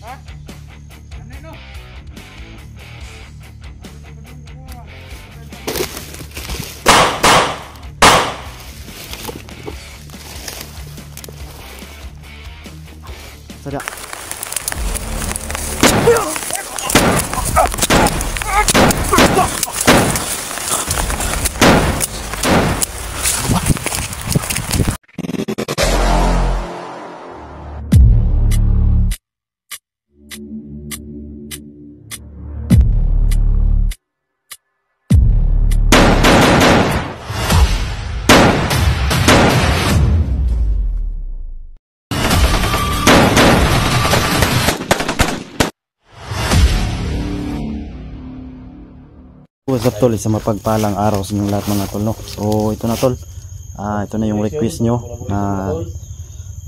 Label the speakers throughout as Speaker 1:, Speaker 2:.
Speaker 1: Ha? Ano no?
Speaker 2: Sada. What's up tol, isang mapagpalang araw sa inyong lahat mga tol, no? So ito na tol, ito na yung request nyo na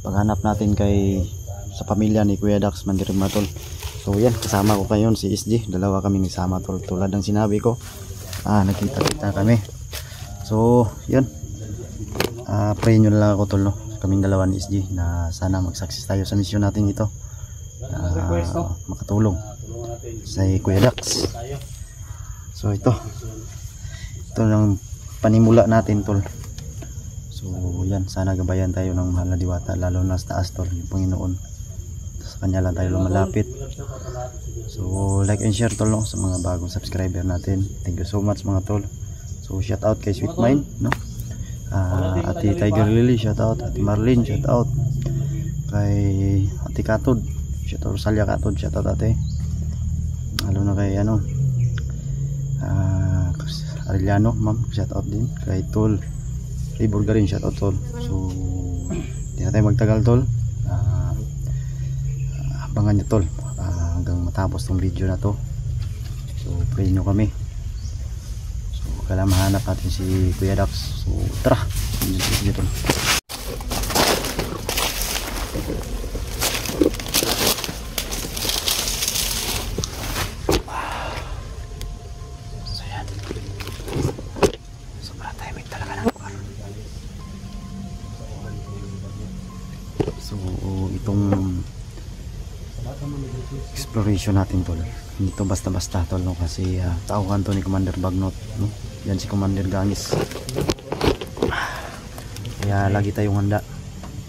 Speaker 2: paghanap natin kay sa pamilya ni Kuya Dax Mandirig mga tol. So yan, kasama ko kayon si SG, dalawa kami nagsama tol, tulad ng sinabi ko, nagkita-kita kami. So yan, pray nyo na lang ako tol, no? Kaming dalawa ni SG na sana mag-success tayo sa mission natin ito, makatulong sa Kuya Dax. So ito ng panimula natin tol. So yan, sana gabayan tayo ng mahal na diwata, lalo na sa taas tol, yung Panginoon. Sa kanya lang tayo lumalapit. So like and share tol, no, sa mga bagong subscriber natin. Thank you so much mga tol. So shout out kay Sweet Mind, no, Ate Tiger Lily, shout out. Ate Marlene, shout out. Kay Ate Katod, shout out. Rosalia Katod, shout out ate. Lalo na kay Arellano, ma'am, shout out din. Kay Tol Ray Burgarin, shout out tol. So hindi na tayo magtagal tol, abangan nyo tol hanggang matapos tong video na to. So pray nyo kami. So kailangan mahanap natin si Kuya Dax. So tara, sige tol. So itong exploration natin tol, hindi to basta-basta tol, no, kasi tauhan to ni Commander Bagnot, no? Yan si Commander Gangis, kaya lagi tayong handa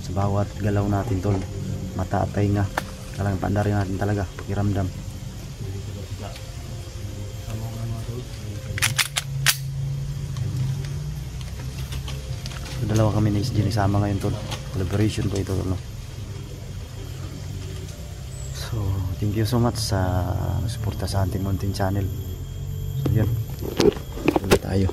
Speaker 2: sa bawat galaw natin tol. Mata at tainga, kailangan pandarin natin talaga, pakiramdam. So dalawa kami na SG nagsama ngayon tol, collaboration ko ito tol, no? So thank you so much sa suporta sa ating munting channel. So yun, tuloy tayo.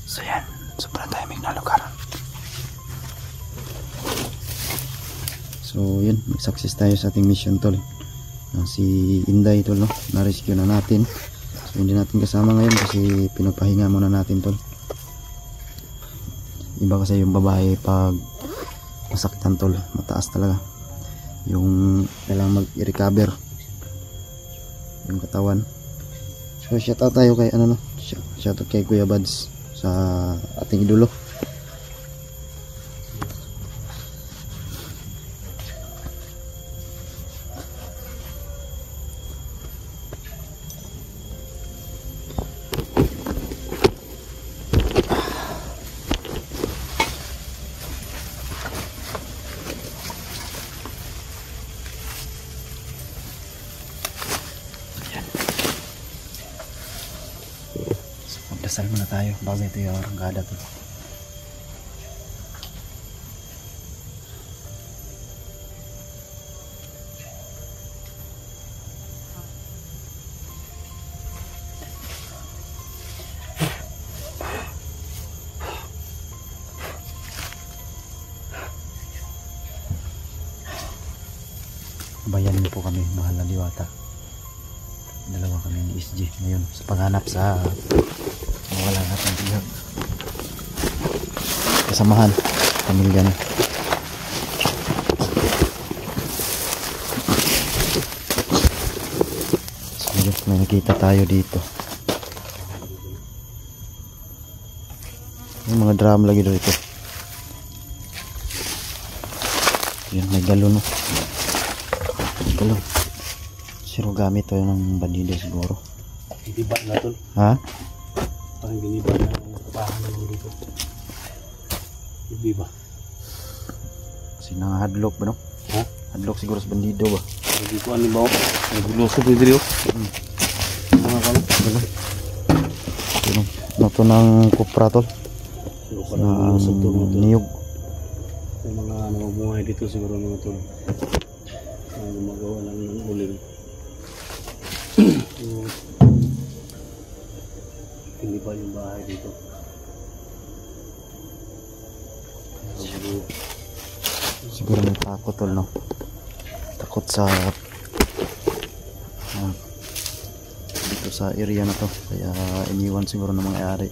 Speaker 2: So yan, sobrang timing na lugar. So yun, mag-success tayo sa ating mission tol. Si Inday tol, no, na-rescue na natin. So hindi natin kasama ngayon kasi pinapahinga muna natin tol. Iba kasi yung babae pag masaktan tol, mataas talaga yung kailangan mag-recover yung katawan. So shout out tayo kay shout out kay Kuya Bads sa ating idolo. Dasal muna tayo bago ito yung ranggada to. Bayan niyo po kami, mahal na diwata. Dalawa kami ni SG ngayon sa paghanap sa mawala natin bihag. Kasamahan, pamilya niya. So yun, may nakita tayo dito. May mga drum lagi dito. Yan, may galon, no? Galon. Siro gamit to ng bandido siguro.
Speaker 1: Giniba na tol.
Speaker 2: Ha?
Speaker 1: Parang giniba na ang kapahan naman dito. Hindi ba?
Speaker 2: Sinang hadlock ba, no?
Speaker 1: Ha?
Speaker 2: Hadlock siguro sa bandido ba?
Speaker 1: Hindi ko ano ba? Nagluso po dito. Mga kano?
Speaker 2: Galon. Galon. Nato ng kupra, tol.
Speaker 1: Siguro parang nagluso to mga tol.
Speaker 2: Niyog.
Speaker 1: May mga namumuhay dito siguro mga tol. Ang gumagawa lang ng uling. Hindi ba yung bahay dito?
Speaker 2: Siguro may takot, tol, no? Takot sa dito sa area na to, kaya iniwan siguro ng mga ari.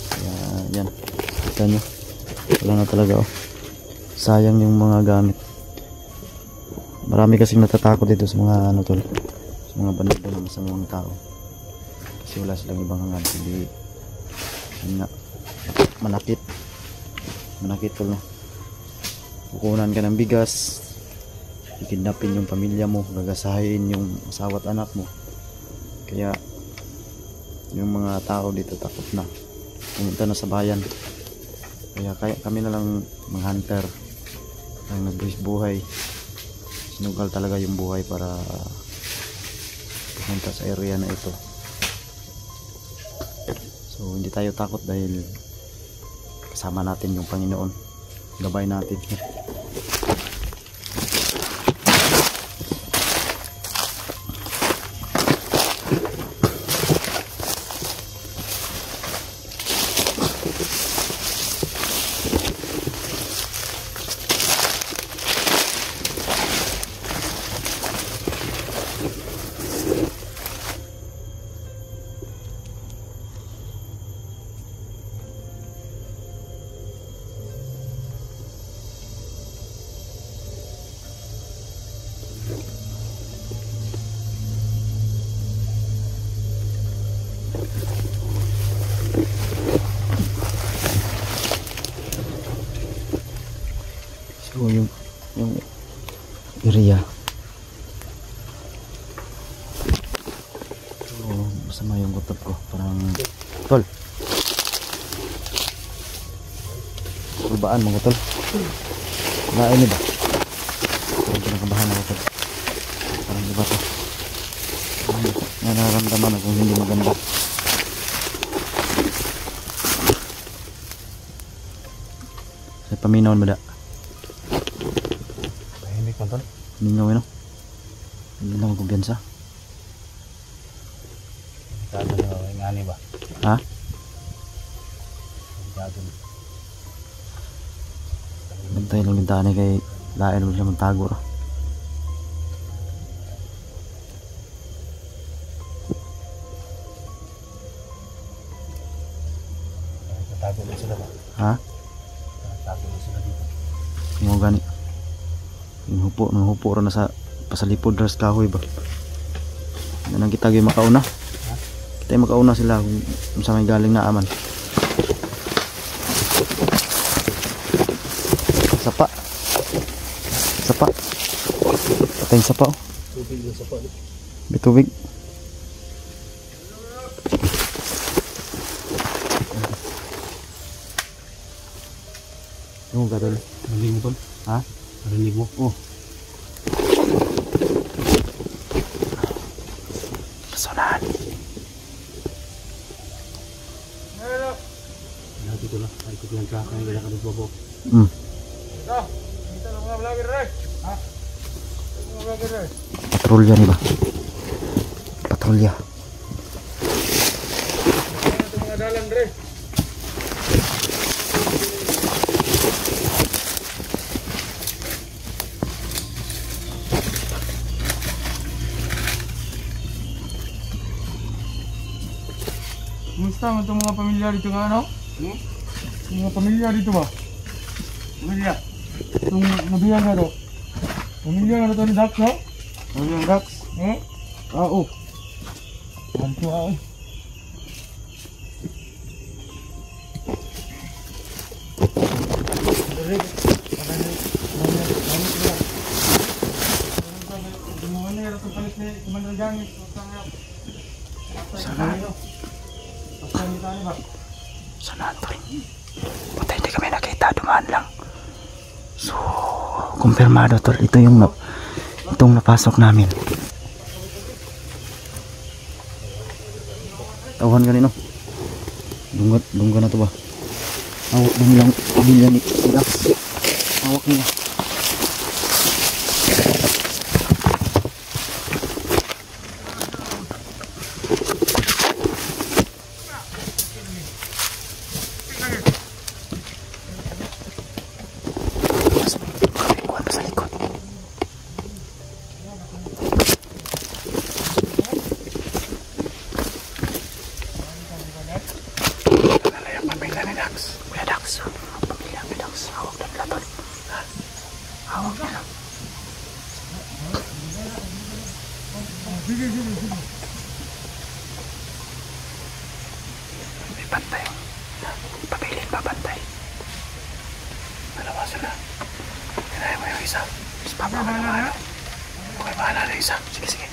Speaker 2: Kaya yan, kita nyo, wala na talaga, oh. Sayang yung mga gamit. Marami kasing natatakot dito sa mga ano, tol, sa mga bandido na masamang tao, kasi wala silang ibang hangad, hindi yun nga, manakit, tol, no? Kukunan ka ng bigas, ikidnapin yung pamilya mo, gagasahin yung asawa at anak mo. Kaya yung mga tao dito takot na, pumunta na sa bayan. Kaya kami na lang mga hunter ang nagbuhis buhay, sinugal talaga yung buhay para pumunta sa area na ito. So hindi tayo takot dahil kasama natin yung Panginoon, gabay natin. So yung area, so masama yung gutot ko, parang tol, ulbaan mo ko, tol, lain ba? Parang kinakabahan ako, tol, parang iba to, nararamdaman ako hindi maganda. Sa paminawan ba da?
Speaker 1: Tahimik man tol.
Speaker 2: Mingaw yun, no? Hindi na magkumpiyansa.
Speaker 1: Delikado na yung ani ba?
Speaker 2: Ha?
Speaker 1: Delikado na.
Speaker 2: Bantay lang yung tani kay lain mo siya magtago ro.
Speaker 1: Tatago na sila ba?
Speaker 2: Ha?
Speaker 1: Tatago na sila dito.
Speaker 2: Yung gani. Yung hupo ro na sa pasalipod ras kahoy ba. Yan ang kita gyud makauna. Kita makauna sila kung sa may galing na aman. Sapa. Sapa. Patay sapa, oh.
Speaker 1: Tubig yung sapa.
Speaker 2: Bitubig. Yung gadol.
Speaker 1: Narinig mo tol?
Speaker 2: Ha?
Speaker 1: Narinig mo?
Speaker 2: Oh. Kasunahan.
Speaker 1: Lagi ko lang. Ay ko lang kaka. Ay ka babo.
Speaker 3: Kita lang mga vlogger rin. Ha? Mga vlogger rin.
Speaker 2: Patrolya nih ba? Patrolya.
Speaker 3: Ito mga dalan rin. Kumusta ang itong mga pamilya dito nga ano? Yung mga pamilya dito ba? Pamilya? Itong nabiyan nga do? Pamilya nga ito ni Dax, no? Pamilya ni Dax? Oo. Ganto ako eh.
Speaker 2: Sana tol. Buti hindi kami nakita, dumaan lang. So, kumpirmado tol, ito yung itong napasok namin. Tawahan ganito. Dunggan na to ba? Hawak na nilang pamilya ni Dax. Hawak nila. May bantay. Pabilin pa bantay. Malawasan na. Kinahin mo yung isa. Mas papawalan na. Okay, bahala na isa. Sige, sige.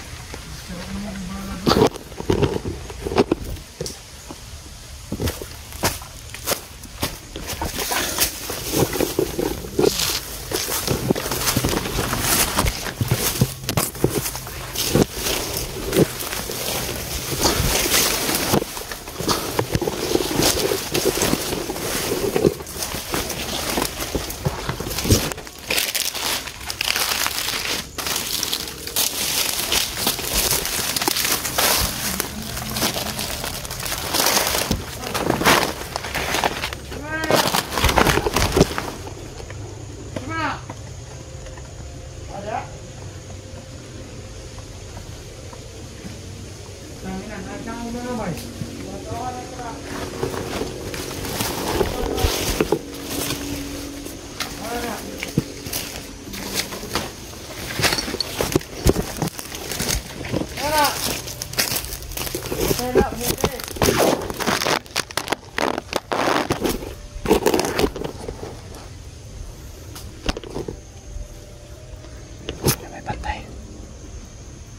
Speaker 2: May bantay.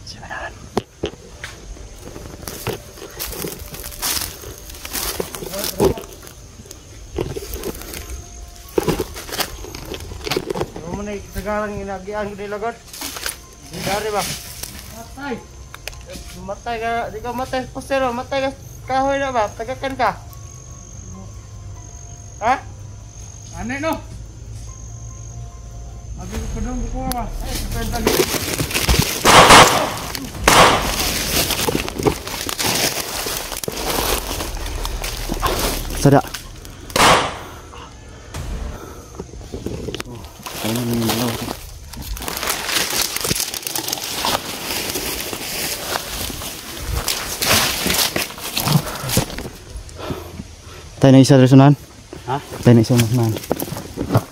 Speaker 2: Simanan.
Speaker 3: May sekarang inagian gede lagot. Dari ba? Matay. Matay ka, di ka matay postero, matay ka kahoy na ba? Tagakan ka. Ha? Ane no. Abi ko dong ko ba? Ay, pwede lagi.
Speaker 2: Sada. Ayun na yung dalawa. Tayo na isa resunan.
Speaker 1: Ha?
Speaker 2: Tayo na isa resunan.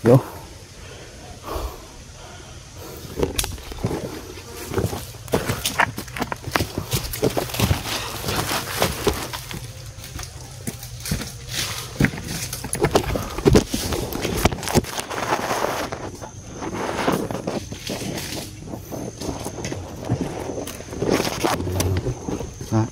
Speaker 2: Yo. Ha?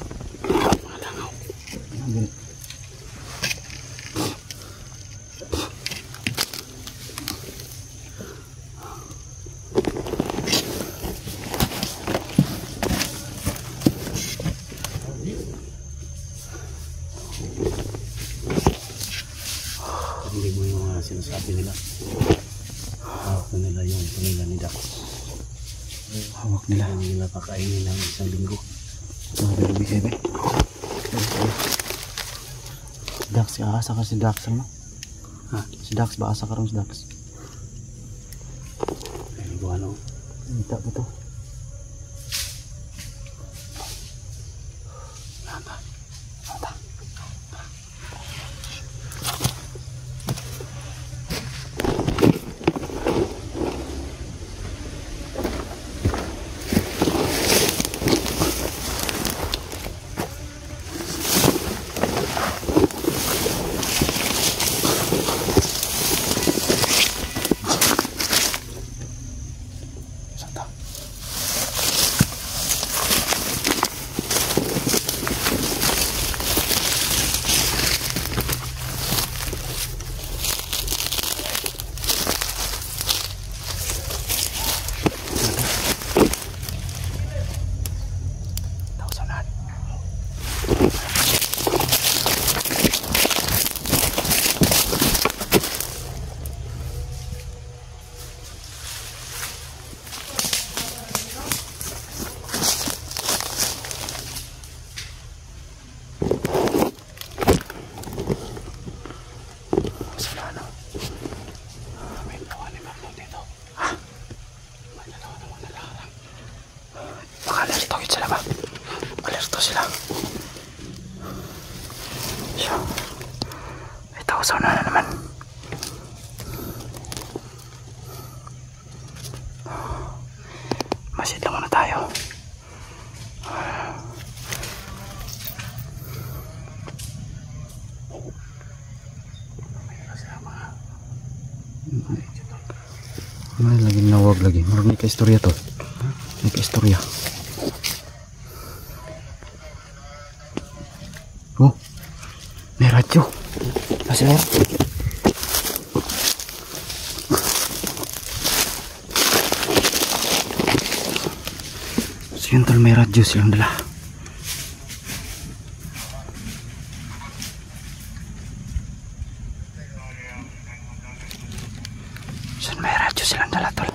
Speaker 1: Hindi mo yung mga sinasabi nila. Hawak na nila yung pamilya ni Dax.
Speaker 2: Hawak nila.
Speaker 1: Hindi nila kakainin ng isang linggo.
Speaker 2: Sabi ko ba? Dax, asa ka si Dax ano?
Speaker 1: Ha?
Speaker 2: Si Dax ba asa ka ron si Dax?
Speaker 1: Ay, ano?
Speaker 2: Minta ba to?
Speaker 1: Nata.
Speaker 2: Mata. Santa. Sana na naman. Masid lang muna tayo. May lagi nawag lagi. Marami ka istorya to. May ka istorya. Oh, may radyo. Masih air. Si Tol may radyo silang dala. Saan may radyo silang dala, Tol?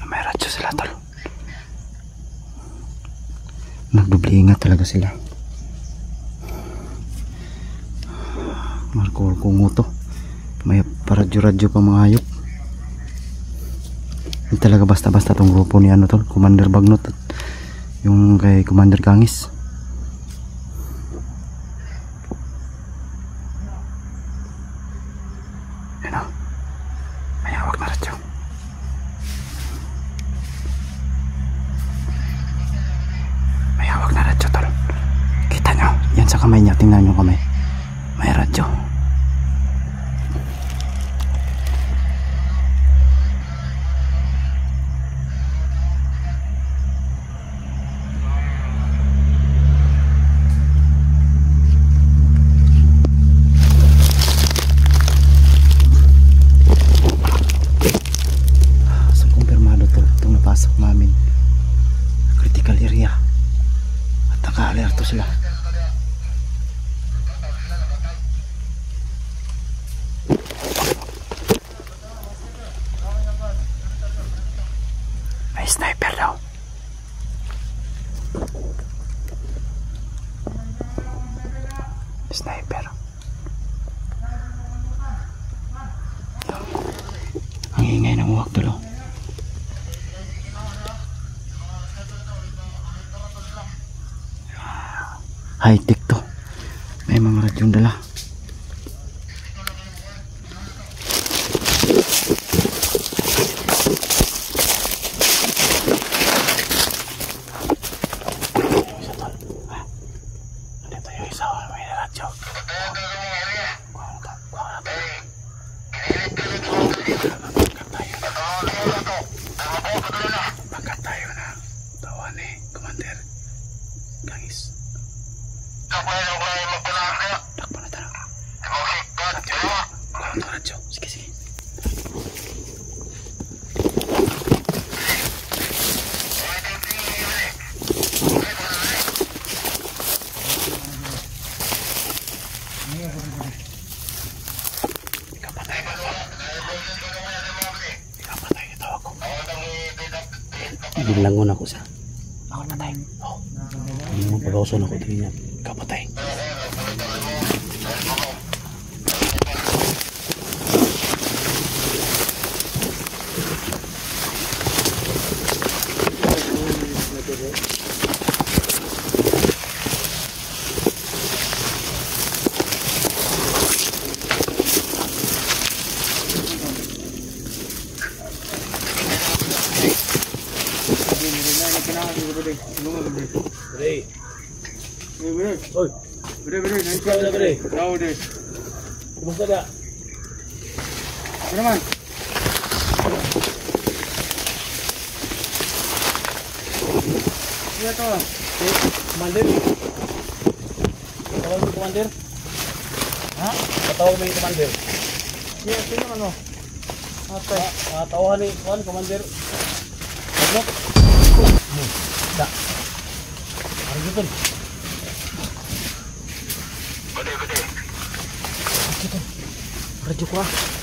Speaker 2: May radyo sila, Tol. Nagdublingat talaga sila. Marco Kunguto. May paradyo-radyo pa mga hayop. Hindi talaga basta-basta tong grupo ni ano, Tol, Commander Bagnot at yung kay Commander Kangis. Ano? May hawak na radyo. May hawak na radyo, Tol. Kita nyo? Yan sa kamay niya. Tingnan nyo kamay. May radyo. Pasok namin critical area at naka-alerto sila. May sniper daw. Sniper. Ang ingay ng uwak, Tol. High-tech to. May mga radyong dala. Nandito yung isa. May radyo. Pagkat tayo na tawa ni Commander Kangis. Takbo na tayo. Radyo. Sige, sige. Ikaw patay. Ikaw patay. Ito ako. Bilangon ako sa. Ako patay. Oo. Ano pag-auson ako tingin niya. Ikaw patay.
Speaker 3: Bede. Lunga Bede.
Speaker 1: Bede.
Speaker 3: Bede.
Speaker 1: Oy,
Speaker 3: Bede, Bede. Nanti
Speaker 1: Bede, Bede.
Speaker 3: Tahu deh.
Speaker 1: kumusta dia?
Speaker 3: Mana man? Iya toh.
Speaker 1: Komandir. Tawag mo yung komandir?
Speaker 3: Ha?
Speaker 1: Patawag mo yung komandir.
Speaker 3: Iya, sino ano? Ate.
Speaker 1: Tawahan ni komandir. Taglok. Da. Ano dito? Bede. Radyo ko ah.